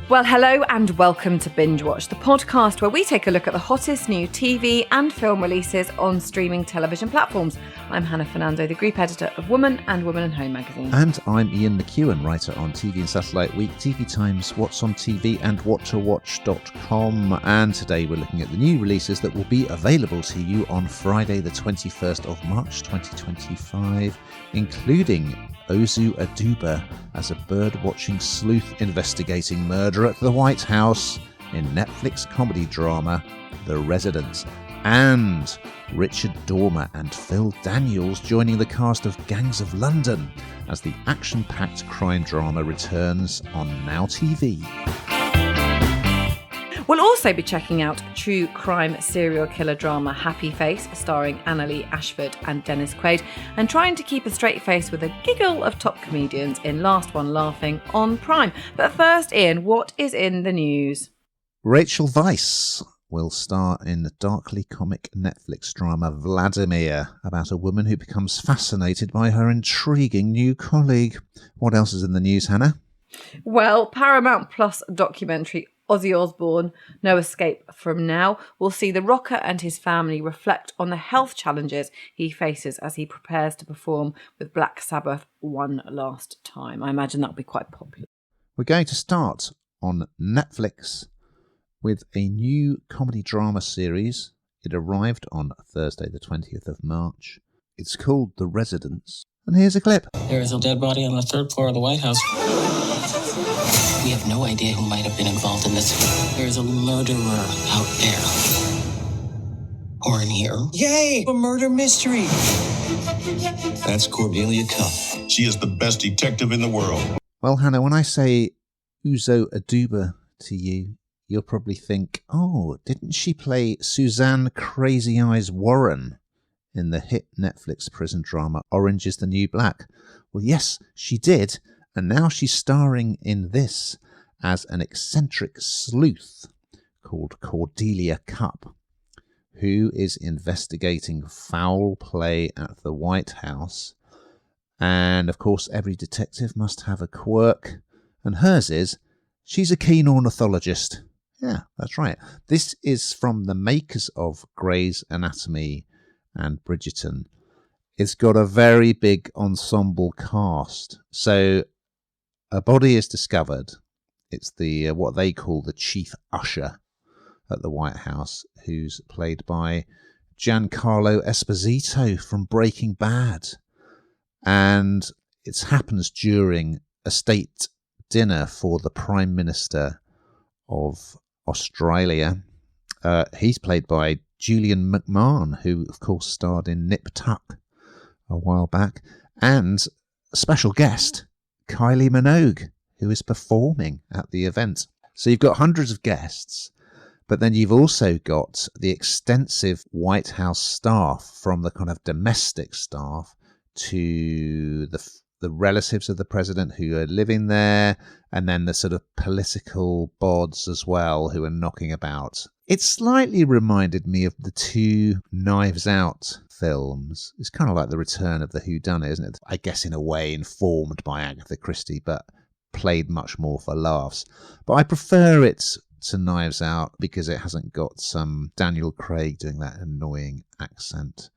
Well, hello and welcome to Bingewatch, the podcast where we take a look at the hottest new TV and film releases on streaming television platforms. I'm Hannah Fernando, the group editor of Woman and Woman and Home magazine. And I'm Ian McEwen, writer on TV and Satellite Week, TV Times, What's on TV and WhatToWatch.com. And today we're looking at the new releases that will be available to you on Friday the 21st of March 2025, including Ozu Aduba as a bird-watching sleuth investigating murder at the White House in Netflix comedy drama The Resident, and Richard Dormer and Phil Daniels joining the cast of Gangs of London as the action-packed crime drama returns on Now TV. We'll also be checking out true crime serial killer drama Happy Face, starring Annalee Ashford and Dennis Quaid, and trying to keep a straight face with a giggle of top comedians in Last One Laughing on Prime. But first, Ian, what is in the news? Rachel Weisz will star in the darkly comic Netflix drama Vladimir, about a woman who becomes fascinated by her intriguing new colleague. What else is in the news, Hannah? Well, Paramount Plus documentary Ozzy Osbourne, No Escape from Now will see the rocker and his family reflect on the health challenges he faces as he prepares to perform with Black Sabbath one last time. I imagine that'll be quite popular. We're going to start on Netflix with a new comedy drama series. It arrived on Thursday the 20th of March. It's called The Residents. And here's a clip. There is a dead body on the third floor of the White House. We have no idea who might have been involved in this. There is a murderer out there. Or in here. Yay! A murder mystery! That's Cordelia Cupp. She is the best detective in the world. Well, Hannah, when I say Uzo Aduba to you, you'll probably think, oh, didn't she play Suzanne Crazy Eyes Warren in the hit Netflix prison drama Orange is the New Black? Well, yes, she did. And now she's starring in this as an eccentric sleuth called Cordelia Cupp, who is investigating foul play at the White House. And, of course, every detective must have a quirk. And hers is, she's a keen ornithologist. Yeah, that's right. This is from the makers of Grey's Anatomy and Bridgerton. It's got a very big ensemble cast. So a body is discovered. It's the what they call the chief usher at the White House, who's played by Giancarlo Esposito from Breaking Bad. And it happens during a state dinner for the Prime Minister of Australia. He's played by Julian McMahon, who, of course, starred in Nip Tuck a while back. And a special guest, Kylie Minogue, who is performing at the event. So you've got hundreds of guests, but then you've also got the extensive White House staff, from the kind of domestic staff to the relatives of the president who are living there, and then the sort of political bods as well who are knocking about. It slightly reminded me of the two Knives Out films. It's kind of like the return of the whodunit, isn't it? I guess in a way informed by Agatha Christie, but played much more for laughs. But I prefer it to Knives Out because it hasn't got some Daniel Craig doing that annoying accent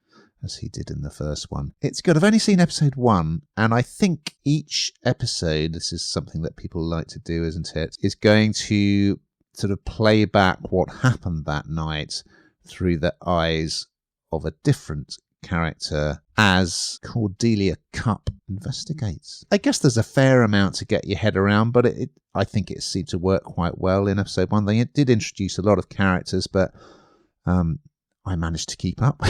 as he did in the first one. It's good. I've only seen episode 1, and I think each episode, this is something that people like to do, isn't it, is going to sort of play back what happened that night through the eyes of a different character as Cordelia Cupp investigates. I guess there's a fair amount to get your head around, but I think it seemed to work quite well in episode 1. They did introduce a lot of characters, but I managed to keep up,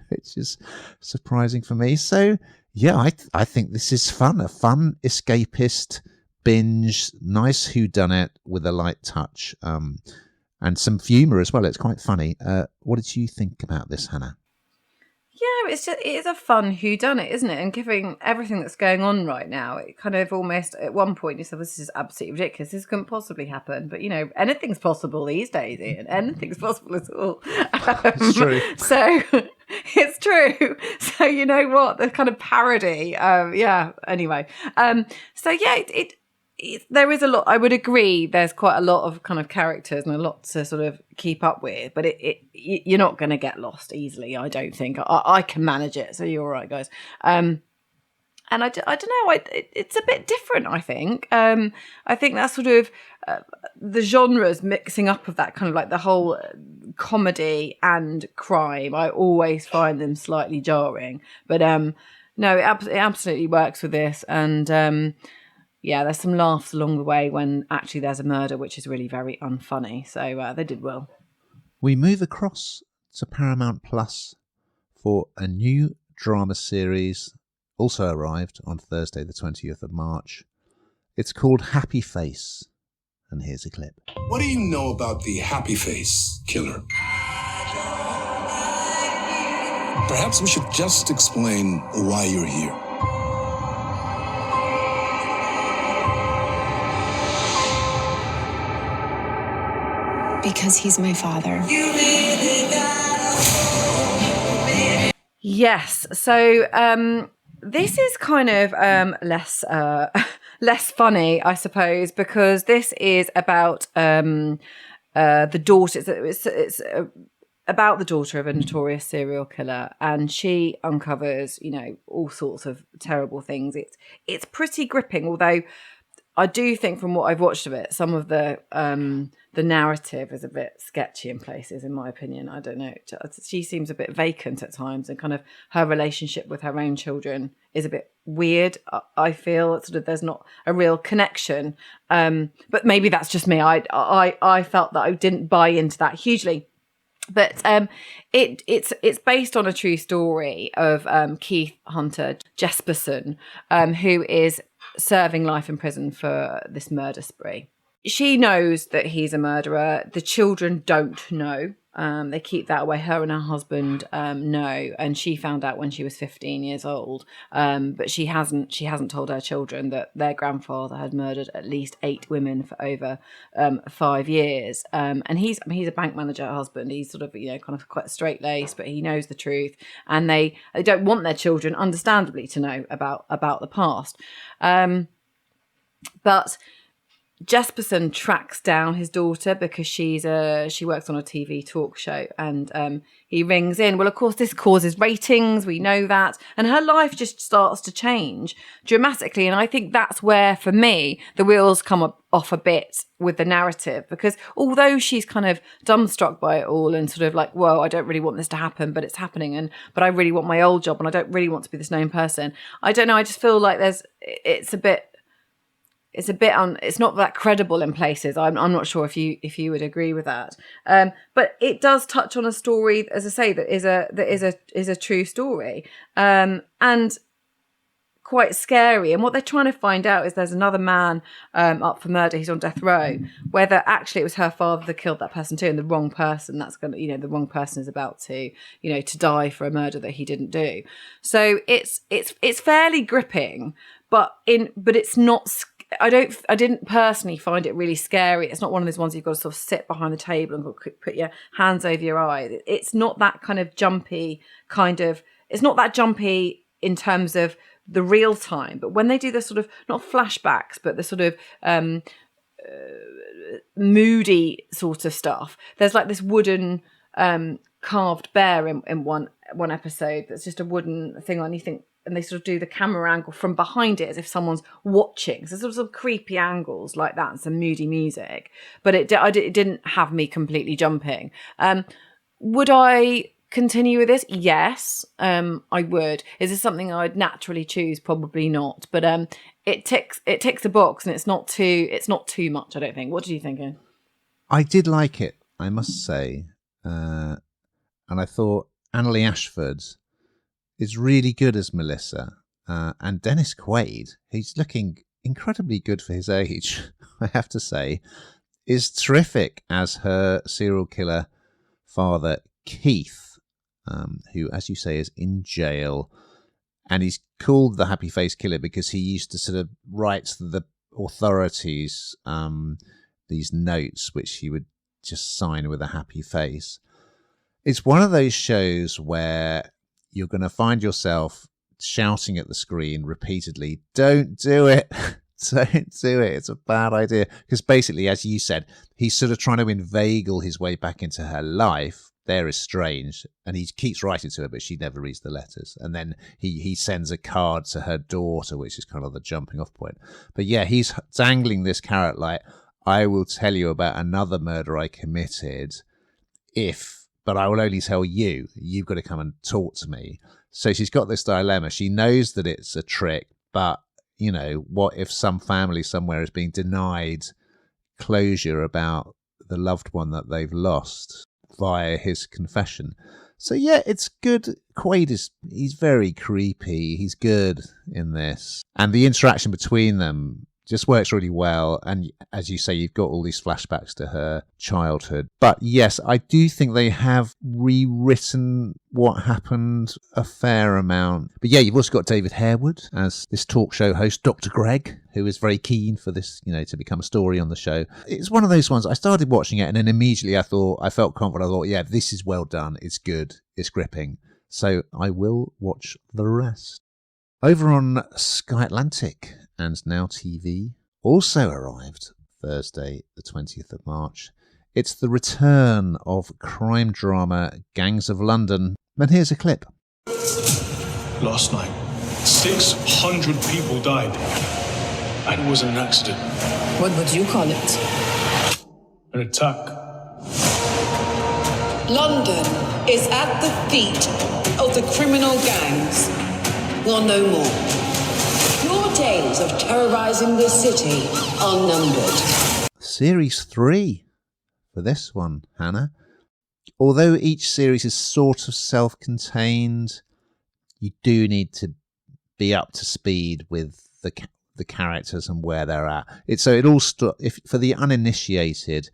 which is surprising for me. So, yeah, I think this is fun. A fun, escapist binge, nice whodunit with a light touch, and some humour as well. It's quite funny. What did you think about this, Hannah? Yeah, it is a fun whodunit, isn't it? And given everything that's going on right now, it kind of almost, at one point you said, this is absolutely ridiculous. This couldn't possibly happen. But, you know, anything's possible these days, Ian. Anything's possible at all. It's true. So it's true. So you know what? The kind of parody. Yeah, anyway. So yeah, there is a lot. I would agree. There's quite a lot of kind of characters and a lot to sort of keep up with. But you're not going to get lost easily. I don't think. I can manage it. So you're all right, guys. And I don't know. It's a bit different. I think. I think that's sort of the genres mixing up of that kind of like the whole comedy and crime. I always find them slightly jarring. But no, it absolutely works with this and. Yeah, there's some laughs along the way when actually there's a murder, which is really very unfunny. So they did well. We move across to Paramount Plus for a new drama series, also arrived on Thursday, the 20th of March. It's called Happy Face, and here's a clip. What do you know about the Happy Face killer? Perhaps we should just explain why you're here. Because he's my father. Yes. So this is kind of less less funny, I suppose, because this is about the daughter. It's about the daughter of a notorious serial killer, and she uncovers, all sorts of terrible things. It's pretty gripping, although I do think from what I've watched of it, some of the narrative is a bit sketchy in places, in my opinion. I don't know. She seems a bit vacant at times, and kind of her relationship with her own children is a bit weird. I feel sort of there's not a real connection, but maybe that's just me. I felt that I didn't buy into that hugely. But it's based on a true story of Keith Hunter Jesperson, who is serving life in prison for this murder spree. She knows that he's a murderer. The children don't know. They keep that away. Her and her husband know, and she found out when she was 15 years old. But she hasn't told her children that their grandfather had murdered at least 8 women for over 5 years. And he's a bank manager, her husband. He's sort of kind of quite straight-laced, but he knows the truth. And they don't want their children, understandably, to know about the past. But Jesperson tracks down his daughter because she works on a TV talk show, and he rings in. Well, of course, this causes ratings. We know that. And her life just starts to change dramatically. And I think that's where, for me, the wheels come off a bit with the narrative, because although she's kind of dumbstruck by it all and sort of like, whoa, I don't really want this to happen, but it's happening. But I really want my old job and I don't really want to be this known person. I don't know. I just feel like it's not that credible in places. I'm not sure if you would agree with that. But it does touch on a story, as I say, that is a true story, and quite scary. And what they're trying to find out is there's another man up for murder. He's on death row. Whether actually it was her father that killed that person too, and the wrong person. That's going to, the wrong person is about to, to die for a murder that he didn't do. So it's fairly gripping, but it's not. I didn't personally find it really scary. It's not one of those ones you've got to sort of sit behind the table and put your hands over your eyes. It's not that kind of jumpy it's not that jumpy in terms of the real time. But when they do the sort of, not flashbacks, but the sort of moody sort of stuff, there's like this wooden carved bear in one episode that's just a wooden thing on, you think, and they sort of do the camera angle from behind it as if someone's watching. So sort of creepy angles like that and some moody music. But it didn't have me completely jumping. Would I continue with this? Yes, I would. Is this something I'd naturally choose? Probably not. But it ticks a box, and it's not too much, I don't think. What do you think, Ian? I did like it, I must say. And I thought Annaleigh Ashford is really good as Melissa, and Dennis Quaid, he's looking incredibly good for his age, I have to say, is terrific as her serial killer father, Keith, who, as you say, is in jail, and he's called the Happy Face Killer because he used to sort of write to the authorities these notes, which he would just sign with a happy face. It's one of those shows where you're going to find yourself shouting at the screen repeatedly, don't do it, Don't do it. It's a bad idea. Because basically, as you said, he's sort of trying to inveigle his way back into her life. They're estranged, and he keeps writing to her, but she never reads the letters. And then he sends a card to her daughter, which is kind of the jumping off point. But yeah, he's dangling this carrot like, I will tell you about another murder I committed but I will only tell you. You've got to come and talk to me. So she's got this dilemma. She knows that it's a trick, but you know, what if some family somewhere is being denied closure about the loved one that they've lost via his confession? So yeah, it's good. Quaid he's very creepy. He's good in this. And the interaction between them just works really well. And as you say, you've got all these flashbacks to her childhood. But yes, I do think they have rewritten what happened a fair amount. But yeah, you've also got David Harewood as this talk show host, Dr. Greg, who is very keen for this, you know, to become a story on the show. It's one of those ones, I started watching it and then immediately I felt confident. I thought, yeah, this is well done. It's good. It's gripping. So I will watch the rest. Over on Sky Atlantic and Now TV, also arrived Thursday, the 20th of March. It's the return of crime drama Gangs of London. And here's a clip. Last night, 600 people died. And it wasn't an accident. What would you call it? An attack. London is at the feet of the criminal gangs. We'll know more. Your days of terrorizing the city are numbered. Series 3 for this one, Hannah. Although each series is sort of self-contained, you do need to be up to speed with the characters and where they're at. For the uninitiated,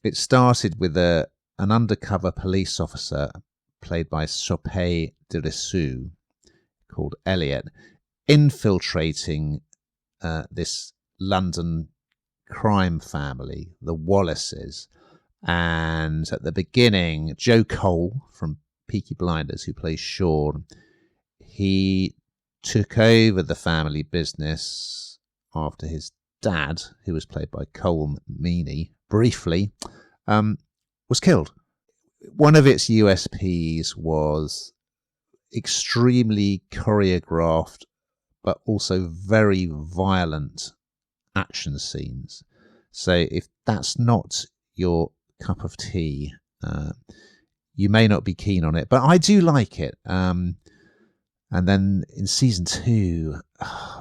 it started with an undercover police officer played by Sope Dirisu, called Elliot, infiltrating this London crime family, the Wallaces. And at the beginning, Joe Cole from Peaky Blinders, who plays Sean, he took over the family business after his dad, who was played by Cole Meany, briefly, was killed. One of its USPs was extremely choreographed, but also very violent action scenes. So if that's not your cup of tea, you may not be keen on it, but I do like it. And then in season 2,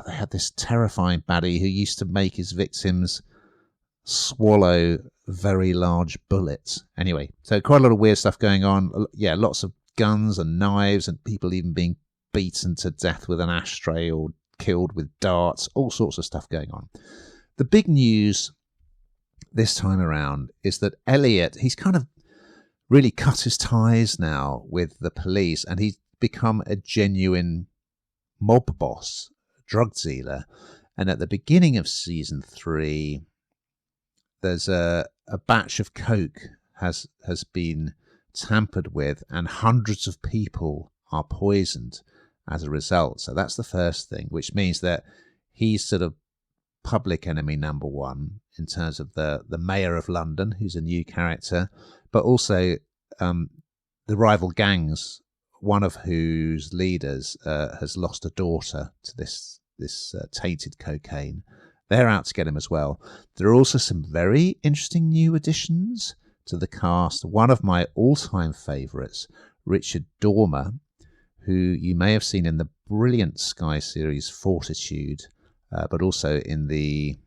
they had this terrifying baddie who used to make his victims swallow very large bullets. Anyway, so quite a lot of weird stuff going on. Yeah, lots of guns and knives and people even being beaten to death with an ashtray or killed with darts, all sorts of stuff going on. The big news this time around is that Elliot, he's kind of really cut his ties now with the police and he's become a genuine mob boss, drug dealer. And at the beginning of season 3, there's a batch of coke has been tampered with and hundreds of people are poisoned as a result. So that's the first thing, which means that he's sort of public enemy number 1 in terms of the mayor of London, who's a new character, but also the rival gangs, one of whose leaders has lost a daughter to this tainted cocaine. They're out to get him as well. There are also some very interesting new additions to the cast. One of my all-time favourites, Richard Dormer, who you may have seen in the brilliant Sky series Fortitude, but also in the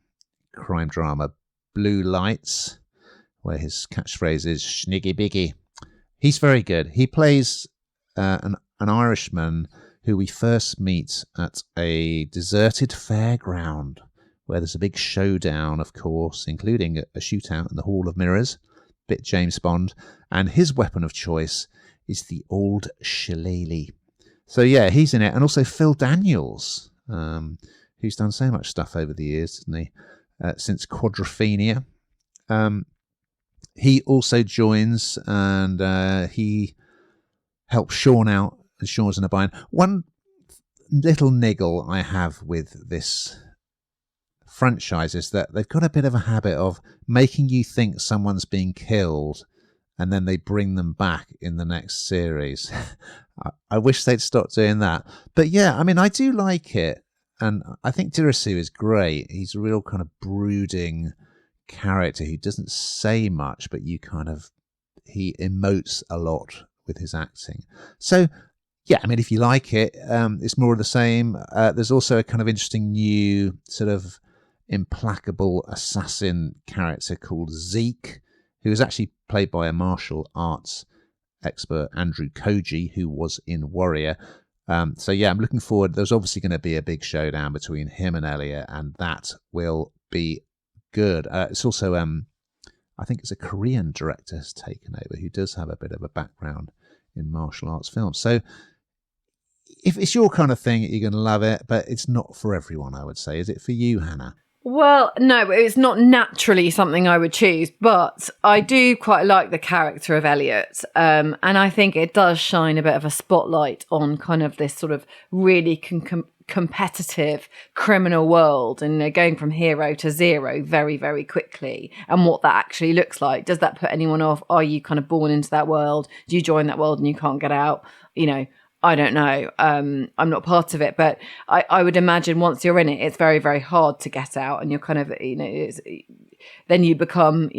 crime drama Blue Lights, where his catchphrase is "Schniggy Biggy." He's very good. He plays an Irishman who we first meet at a deserted fairground, where there's a big showdown, of course, including a shootout in the Hall of Mirrors, bit James Bond, and his weapon of choice is the old shillelagh. So yeah, he's in it, and also Phil Daniels, who's done so much stuff over the years, hasn't he? Since Quadrophenia. He also joins, and he helps Sean out, and Sean's in a bind. One little niggle I have with this franchises that they've got a bit of a habit of making you think someone's being killed and then they bring them back in the next series. I wish they'd stop doing that. But yeah, I mean, I do like it. And I think Dirisu is great. He's a real kind of brooding character who doesn't say much, but he emotes a lot with his acting. So, yeah, I mean, if you like it, it's more of the same. There's also a kind of interesting new sort of implacable assassin character called Zeke, who is actually played by a martial arts expert, Andrew Koji, who was in Warrior. So yeah, I'm looking forward. There's obviously going to be a big showdown between him and Elliot, and that will be good. It's also, I think it's a Korean director has taken over who does have a bit of a background in martial arts films. So if it's your kind of thing, you're going to love it, but it's not for everyone, I would say. Is it for you, Hannah? Well, no, it's not naturally something I would choose, but I do quite like the character of Elliot. And I think it does shine a bit of a spotlight on kind of this sort of really competitive criminal world and going from hero to zero very, very quickly, and what that actually looks like. Does that put anyone off? Are you kind of born into that world? Do you join that world and you can't get out? I don't know. I'm not part of it, but I would imagine once you're in it, it's very, very hard to get out, and you're kind of, then you become,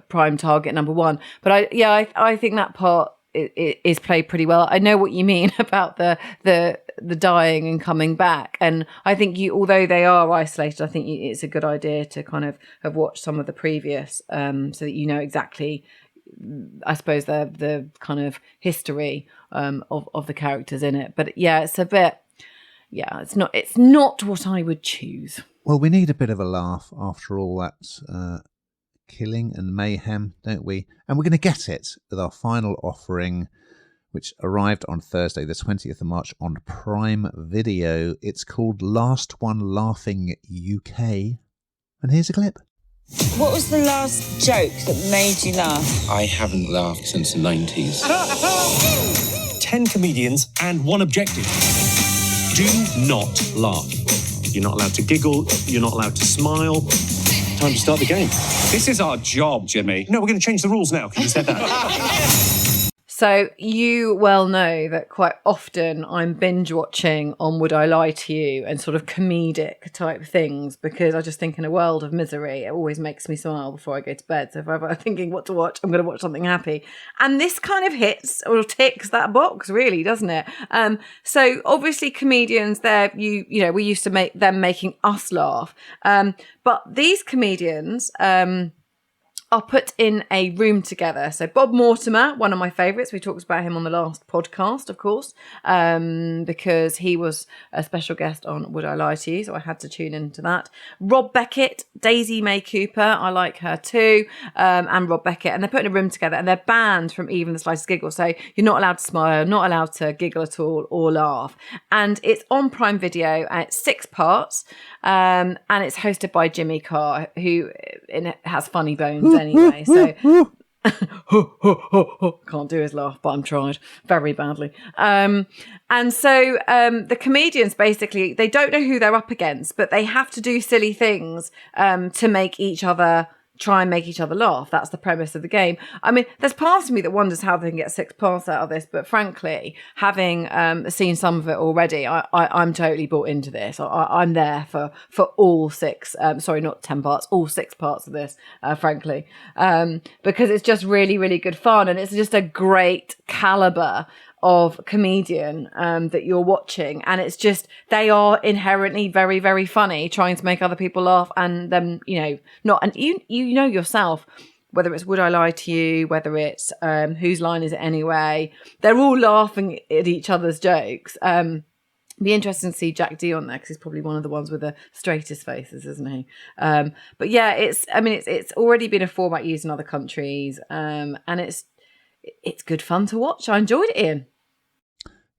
prime target number one. But I think that part is played pretty well. I know what you mean about the dying and coming back, and I think although they are isolated, I think it's a good idea to kind of have watched some of the previous, so that you know exactly, I suppose, the kind of history of the characters in it. But yeah, it's a bit, it's not what I would choose. Well, we need a bit of a laugh after all that killing and mayhem, don't we? And we're going to get it with our final offering, which arrived on Thursday, the 20th of March on Prime Video. It's called Last One Laughing UK. And here's a clip. What was the last joke that made you laugh? I haven't laughed since the 90s. 10 comedians and one objective. Do not laugh. You're not allowed to giggle. You're not allowed to smile. Time to start the game. This is our job, Jimmy. No, we're going to change the rules now because you said that. So you well know that quite often I'm binge watching on Would I Lie to You and sort of comedic type things, because I just think in a world of misery, it always makes me smile before I go to bed. So if I'm thinking what to watch, I'm going to watch something happy. And this kind of hits or ticks that box, really, doesn't it? So obviously comedians, we used to make them making us laugh. But these comedians, are put in a room together. So Bob Mortimer, one of my favourites, we talked about him on the last podcast, of course, because he was a special guest on Would I Lie to You, so I had to tune into that. Rob Beckett, Daisy May Cooper, I like her too, and Rob Beckett, and they're put in a room together and they're banned from even the slightest giggle. So you're not allowed to smile, not allowed to giggle at all or laugh. And it's on Prime Video, and it's 6 parts, and it's hosted by Jimmy Carr, who has funny bones anyway, so can't do his laugh, but I'm tried very badly. And so the comedians, basically, they don't know who they're up against, but they have to do silly things to make each other try and make each other laugh. That's the premise of the game. I mean, there's part of me that wonders how they can get 6 parts out of this, but frankly, having seen some of it already, I'm totally bought into this. I'm there for all 6, sorry, not 10 parts, all 6 parts of this, frankly, because it's just really, really good fun, and it's just a great caliber of comedian that you're watching, and it's just, they are inherently very, very funny, trying to make other people laugh, and them, not, and you know yourself, whether it's Would I Lie to You, whether it's Whose Line Is It Anyway, they're all laughing at each other's jokes. Be interesting to see Jack D on there, because he's probably one of the ones with the straightest faces, isn't he? But yeah, it's already been a format used in other countries, and it's good fun to watch. I enjoyed it, Ian.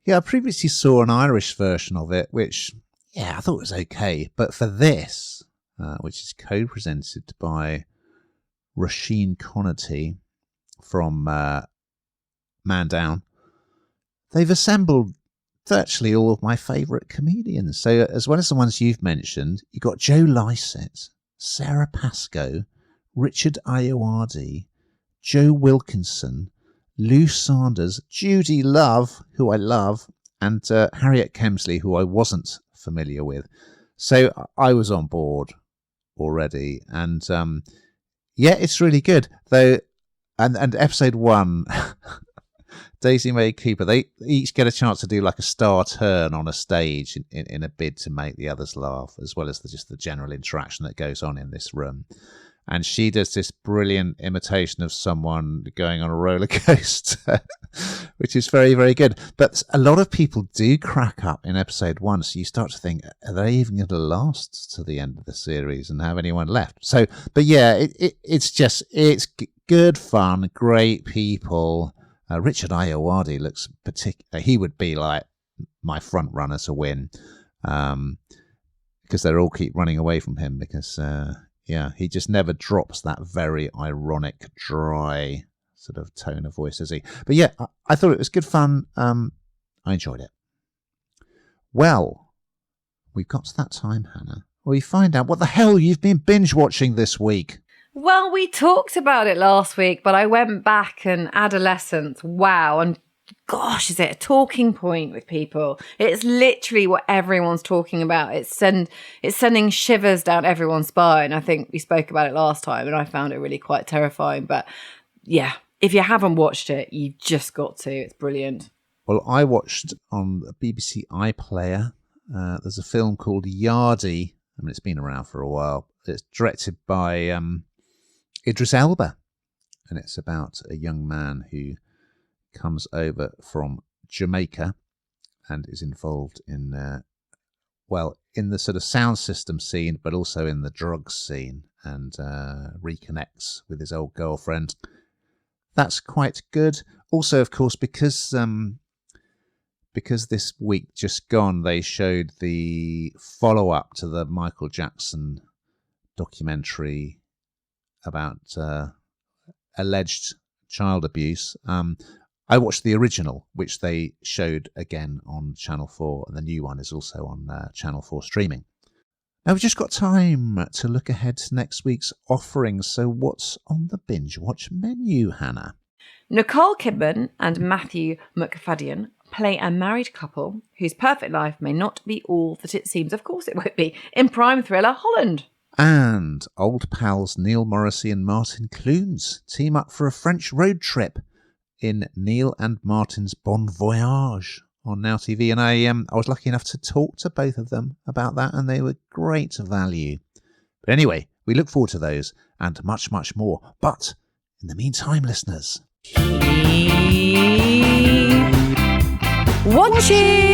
Yeah, I previously saw an Irish version of it, which, I thought was okay. But for this, which is co-presented by Roisin Connaughton from Man Down, they've assembled virtually all of my favourite comedians. So as well as the ones you've mentioned, you got Joe Lycett, Sarah Pascoe, Richard Ayoade, Joe Wilkinson, Lou Sanders, Judy Love, who I love, and Harriet Kemsley, who I wasn't familiar with. So I was on board already, and it's really good. Though, and episode 1, Daisy Mae Cooper, they each get a chance to do like a star turn on a stage in a bid to make the others laugh, as well as just the general interaction that goes on in this room. And she does this brilliant imitation of someone going on a roller coaster, which is very, very good. But a lot of people do crack up in episode 1, so you start to think, are they even going to last to the end of the series and have anyone left? So, but yeah, it's good fun, great people. Richard Ayoade looks particular. He would be like my front runner to win, because they all keep running away from him because. He just never drops that very ironic, dry sort of tone of voice, does he? But yeah, I thought it was good fun. I enjoyed it. Well, we've got to that time, Hannah, where we find out what the hell you've been binge watching this week. Well, we talked about it last week, but I went back and adolescence, wow, and gosh, is it a talking point with people? It's literally what everyone's talking about. It's sending shivers down everyone's spine. I think we spoke about it last time, and I found it really quite terrifying. But yeah, if you haven't watched it, you've just got to. It's brilliant. Well, I watched on BBC iPlayer. There's a film called Yardie. I mean, it's been around for a while. It's directed by Idris Elba, and it's about a young man who comes over from Jamaica and is involved in the sort of sound system scene, but also in the drugs scene, and reconnects with his old girlfriend. That's quite good. Also, of course, because this week just gone, they showed the follow-up to the Michael Jackson documentary about alleged child abuse. I watched the original, which they showed again on Channel 4, and the new one is also on Channel 4 streaming. Now, we've just got time to look ahead to next week's offerings. So what's on the Binge Watch menu, Hannah? Nicole Kidman and Matthew McFadden play a married couple whose perfect life may not be all that it seems. Of course it won't be. In prime thriller Holland. And old pals Neil Morrissey and Martin Clunes team up for a French road trip in Neil and Martin's Bon Voyage on Now TV. And I was lucky enough to talk to both of them about that, and they were great value. But anyway, we look forward to those and much, much more. But in the meantime, listeners, keep watching.